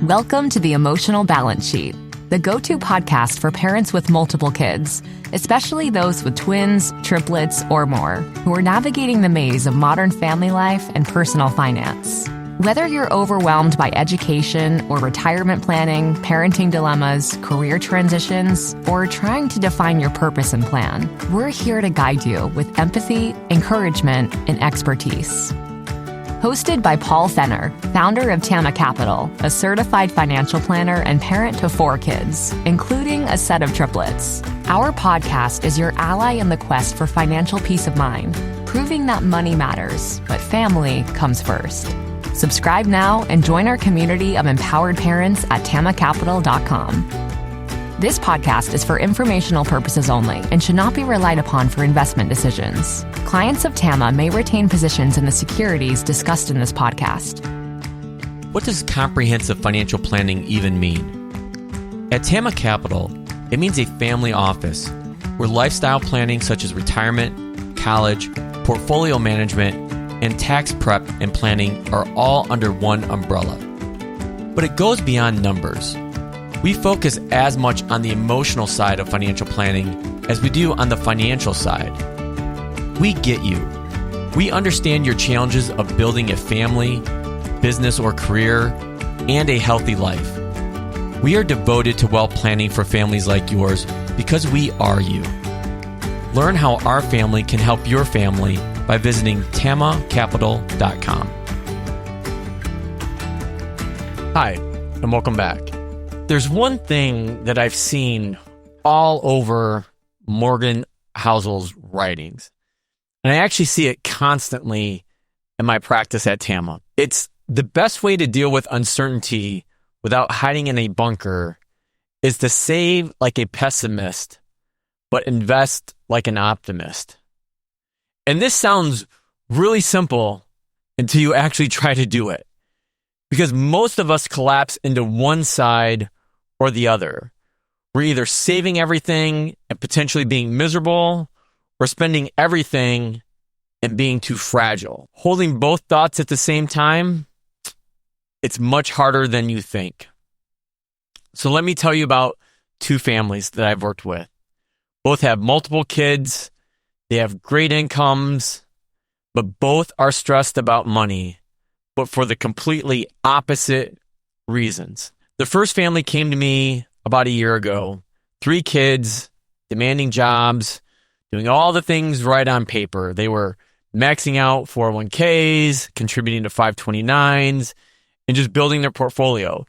Welcome to the Emotional Balance Sheet, the go-to podcast for parents with multiple kids, especially those with twins, triplets, or more, who are navigating the maze of modern family life and personal finance. Whether you're overwhelmed by education or retirement planning, parenting dilemmas, career transitions, or trying to define your purpose and plan, we're here to guide you with empathy, encouragement, and expertise. Hosted by Paul Fenner, founder of Tama Capital, a certified financial planner and parent to 4 kids, including a set of triplets. Our podcast is your ally in the quest for financial peace of mind, proving that money matters, but family comes first. Subscribe now and join our community of empowered parents at tamacapital.com. This podcast is for informational purposes only and should not be relied upon for investment decisions. Clients of Tama may retain positions in the securities discussed in this podcast. What does comprehensive financial planning even mean? At Tama Capital, it means a family office where lifestyle planning such as retirement, college, portfolio management, and tax prep and planning are all under one umbrella. But it goes beyond numbers. We focus as much on the emotional side of financial planning as we do on the financial side. We get you. We understand your challenges of building a family, business or career, and a healthy life. We are devoted to wealth planning for families like yours because we are you. Learn how our family can help your family by visiting tamacapital.com. Hi, and welcome back. There's one thing that I've seen all over Morgan Housel's writings, and I actually see it constantly in my practice at Tama. It's the best way to deal with uncertainty without hiding in a bunker is to save like a pessimist, but invest like an optimist. And this sounds really simple until you actually try to do it, because most of us collapse into one side or the other. We're either saving everything and potentially being miserable, or spending everything and being too fragile. Holding both thoughts at the same time, it's much harder than you think. So let me tell you about 2 families that I've worked with. Both have multiple kids, they have great incomes, but both are stressed about money, but for the completely opposite reasons. The first family came to me about a year ago. 3 kids, demanding jobs, doing all the things right on paper. They were maxing out 401ks, contributing to 529s, and just building their portfolio.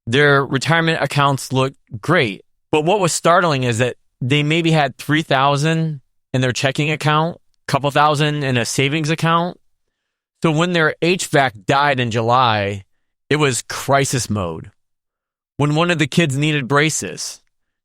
Their retirement accounts looked great, but what was startling is that they maybe had $3,000 in their checking account, a couple thousand in a savings account. So when their HVAC died in July, it was crisis mode. When one of the kids needed braces,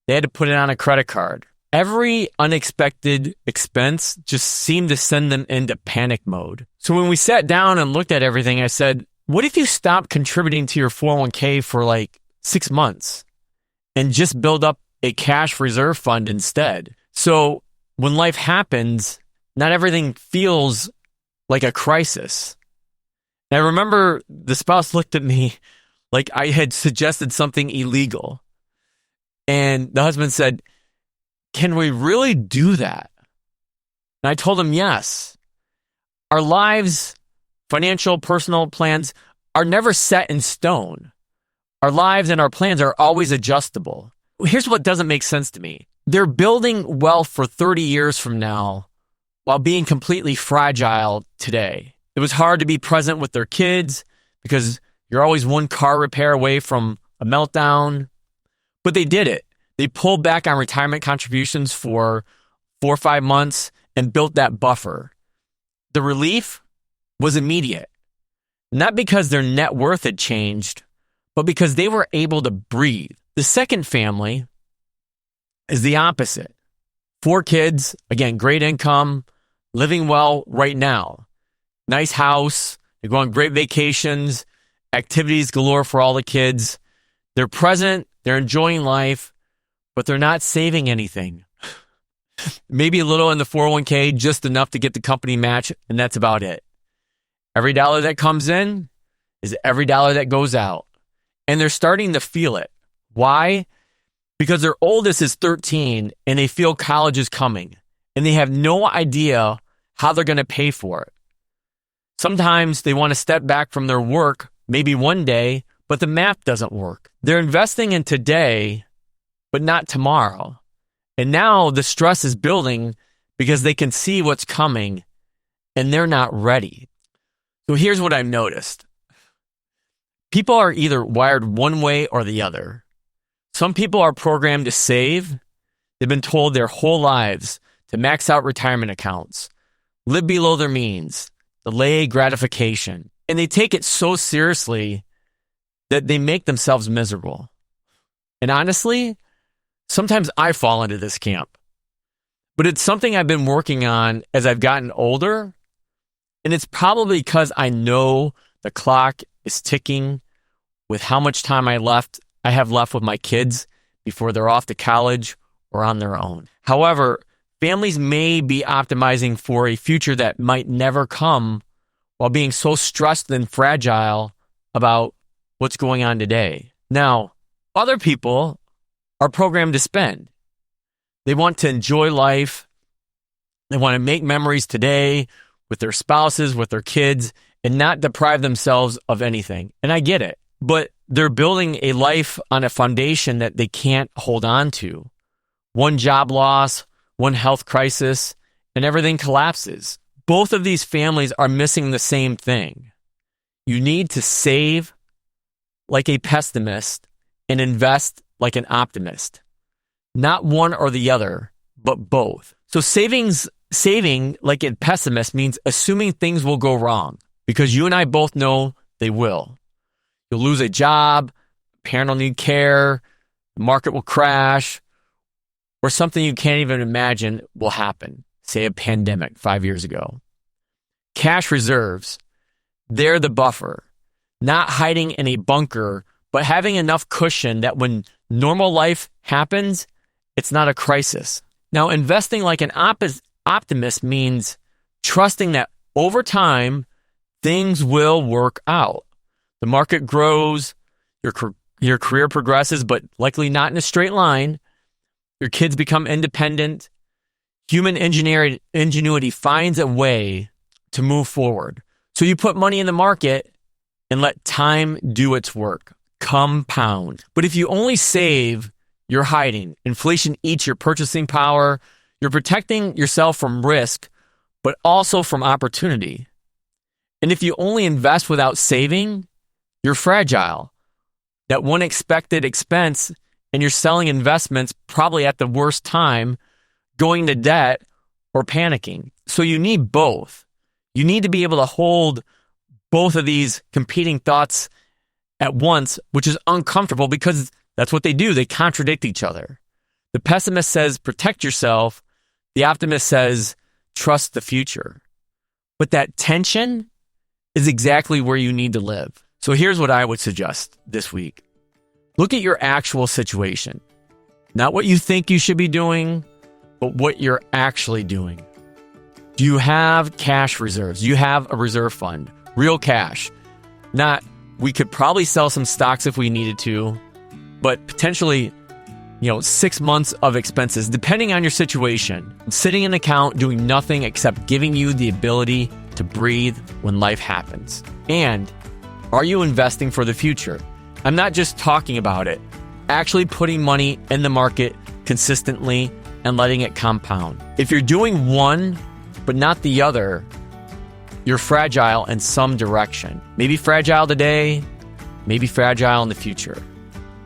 they had to put it on a credit card. Every unexpected expense just seemed to send them into panic mode. So when we sat down and looked at everything, I said, what if you stop contributing to your 401k for like 6 months and just build up a cash reserve fund instead? So when life happens, not everything feels like a crisis. And I remember the spouse looked at me like I had suggested something illegal. And the husband said, can we really do that? And I told him, yes. Our lives, financial, personal plans are never set in stone. Our lives and our plans are always adjustable. Here's what doesn't make sense to me. They're building wealth for 30 years from now while being completely fragile today. It was hard to be present with their kids because you're always one car repair away from a meltdown. But they did it. They pulled back on retirement contributions for 4 or 5 months and built that buffer. The relief was immediate. Not because their net worth had changed, but because they were able to breathe. The second family is the opposite. 4 kids, again, great income, living well right now. Nice house, they're going on great vacations, activities galore for all the kids. They're present, they're enjoying life, but they're not saving anything. Maybe a little in the 401k, just enough to get the company match, and that's about it. Every dollar that comes in is every dollar that goes out. and they're starting to feel it. Why? Because their oldest is 13 and they feel college is coming and they have no idea how they're going to pay for it. Sometimes they want to step back from their work, maybe one day, but the math doesn't work. They're investing in today, but not tomorrow. And now the stress is building because they can see what's coming and they're not ready. So here's what I've noticed. People are either wired one way or the other. Some people are programmed to save. They've been told their whole lives to max out retirement accounts, live below their means, delay gratification. And they take it so seriously that they make themselves miserable. And honestly, sometimes I fall into this camp. But it's something I've been working on as I've gotten older. And it's probably because I know the clock is ticking with how much time I have left with my kids before they're off to college or on their own. However, families may be optimizing for a future that might never come while being so stressed and fragile about what's going on today. Now, other people are programmed to spend. They want to enjoy life. They want to make memories today with their spouses, with their kids, and not deprive themselves of anything. And I get it. But they're building a life on a foundation that they can't hold on to. One job loss, one health crisis, and everything collapses. Both of these families are missing the same thing. You need to save like a pessimist and invest like an optimist. Not one or the other, but both. So saving like a pessimist means assuming things will go wrong, because you and I both know they will. You'll lose a job, a parent will need care, the market will crash, or something you can't even imagine will happen, say a pandemic 5 years ago. Cash reserves, they're the buffer, not hiding in a bunker, but having enough cushion that when normal life happens, it's not a crisis. Now, investing like an optimist means trusting that over time, things will work out. The market grows, your career progresses, but likely not in a straight line. Your kids become independent. Human ingenuity finds a way to move forward. So you put money in the market and let time do its work. Compound. But if you only save, you're hiding. Inflation eats your purchasing power. You're protecting yourself from risk, but also from opportunity. And if you only invest without saving, you're fragile. That one expected expense, and you're selling investments probably at the worst time, going to debt or panicking. So you need both. You need to be able to hold both of these competing thoughts at once, which is uncomfortable because that's what they do. They contradict each other. The pessimist says, protect yourself. The optimist says, trust the future. But that tension is exactly where you need to live. So here's what I would suggest this week. Look at your actual situation. Not what you think you should be doing, but what you're actually doing. Do you have cash reserves? Do you have a reserve fund? Real cash. Not, we could probably sell some stocks if we needed to, but potentially, 6 months of expenses, depending on your situation. Sitting in an account doing nothing except giving you the ability to breathe when life happens. And are you investing for the future? I'm not just talking about it. Actually putting money in the market consistently and letting it compound. If you're doing one, but not the other, you're fragile in some direction. Maybe fragile today, maybe fragile in the future.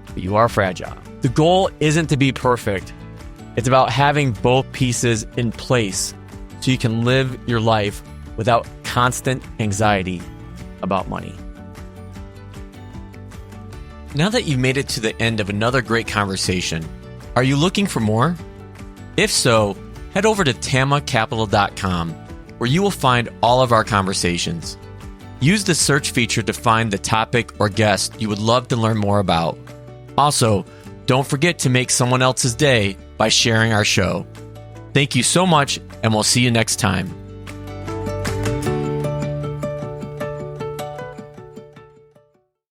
But you are fragile. The goal isn't to be perfect. It's about having both pieces in place so you can live your life without constant anxiety about money. Now that you've made it to the end of another great conversation, are you looking for more? If so, head over to tamacapital.com, where you will find all of our conversations. Use the search feature to find the topic or guest you would love to learn more about. Also, don't forget to make someone else's day by sharing our show. Thank you so much, and we'll see you next time.